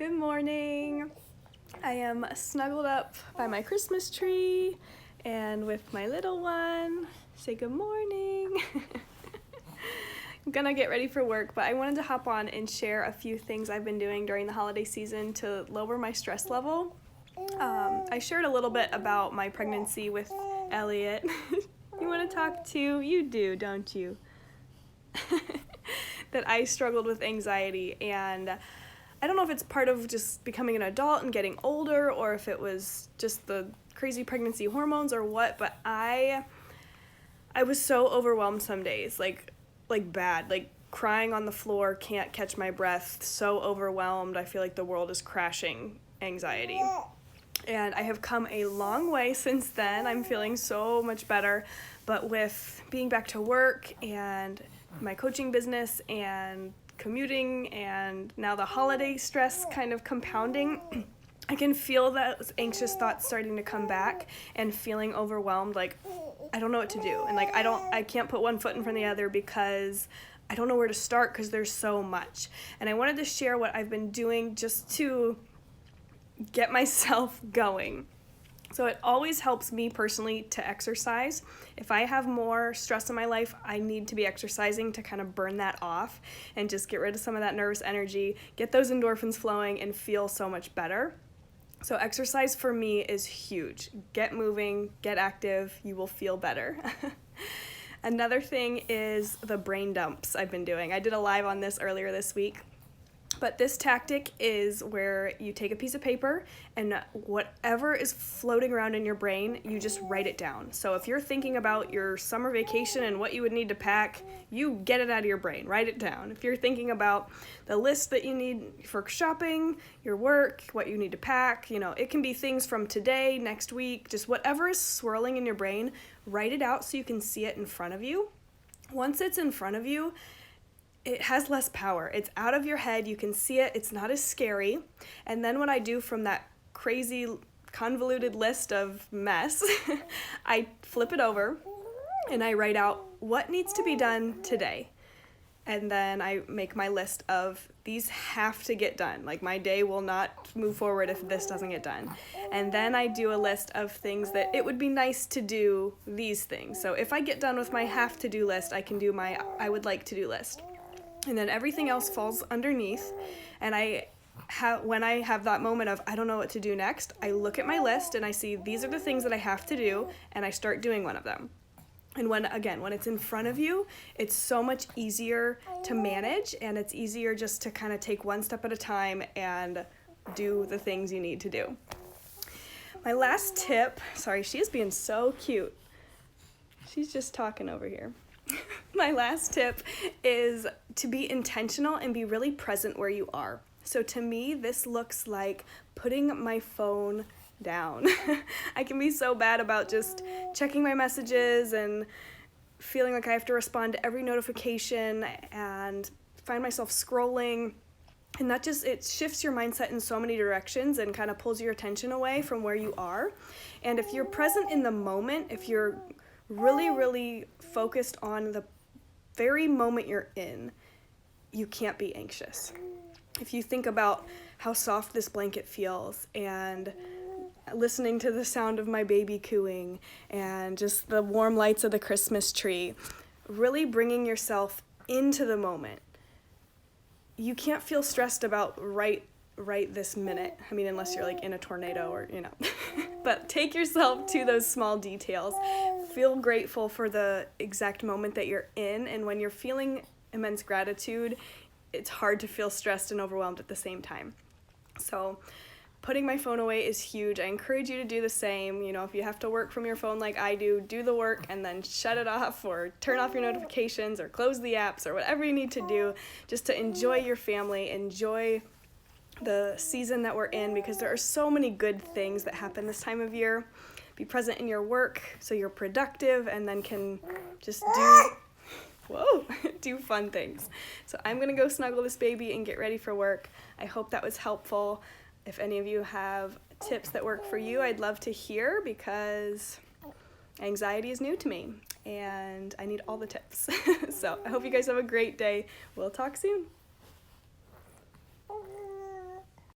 Good morning. I am snuggled up by my Christmas tree and with my little one. Say good morning. I'm gonna get ready for work, but I wanted to hop on and share a few things I've been doing during the holiday season to lower my stress level. I shared a little bit about my pregnancy with Elliot. You want to talk too? You do, don't you? That I struggled with anxiety, and I don't know if it's part of just becoming an adult and getting older, or if it was just the crazy pregnancy hormones or what, but I was so overwhelmed some days, like bad, like crying on the floor, can't catch my breath, so overwhelmed, I feel like the world is crashing anxiety. And I have come a long way since then. I'm feeling so much better, but with being back to work and my coaching business and commuting and now the holiday stress kind of compounding, I can feel those anxious thoughts starting to come back and feeling overwhelmed, like I don't know what to do, and like I can't put one foot in front of the other because I don't know where to start because there's so much. And I wanted to share what I've been doing just to get myself going. So it always helps me personally to exercise. If I have more stress in my life, I need to be exercising to kind of burn that off and just get rid of some of that nervous energy, get those endorphins flowing, and feel so much better. So exercise for me is huge. Get moving, get active, you will feel better. Another thing is the brain dumps I've been doing. I did a live on this earlier this week. But this tactic is where you take a piece of paper and whatever is floating around in your brain, you just write it down. So if you're thinking about your summer vacation and what you would need to pack, you get it out of your brain, write it down. If you're thinking about the list that you need for shopping, your work, what you need to pack, it can be things from today, next week, just whatever is swirling in your brain, write it out so you can see it in front of you. Once it's in front of you, it has less power. It's out of your head. You can see it. It's not as scary. And then what I do from that crazy convoluted list of mess, I flip it over and I write out what needs to be done today. And then I make my list of these have to get done. Like my day will not move forward if this doesn't get done. And then I do a list of things that it would be nice to do these things. So if I get done with my have to do list, I can do my I would like to do list. And then everything else falls underneath, and when I have that moment of I don't know what to do next, I look at my list and I see these are the things that I have to do, and I start doing one of them. And when it's in front of you, it's so much easier to manage, and it's easier just to kind of take one step at a time and do the things you need to do. My last tip, sorry, she is being so cute. She's just talking over here. My last tip is to be intentional and be really present where you are. So to me, this looks like putting my phone down. I can be so bad about just checking my messages and feeling like I have to respond to every notification and find myself scrolling. And that it shifts your mindset in so many directions and kind of pulls your attention away from where you are. And if you're present in the moment, if you're really, really focused on the very moment you're in, you can't be anxious. If you think about how soft this blanket feels and listening to the sound of my baby cooing and just the warm lights of the Christmas tree, really bringing yourself into the moment, you can't feel stressed about right this minute. I mean, unless you're like in a tornado or, but take yourself to those small details. Feel grateful for the exact moment that you're in. And when you're feeling immense gratitude, it's hard to feel stressed and overwhelmed at the same time. So putting my phone away is huge. I encourage you to do the same. If you have to work from your phone like I do the work and then shut it off or turn off your notifications or close the apps or whatever you need to do just to enjoy your family, enjoy the season that we're in, because there are so many good things that happen this time of year. Be present in your work so you're productive and then can just do fun things. So I'm gonna go snuggle this baby and get ready for work. I hope that was helpful. If any of you have tips that work for you, I'd love to hear, because anxiety is new to me and I need all the tips. So I hope you guys have a great day. We'll talk soon.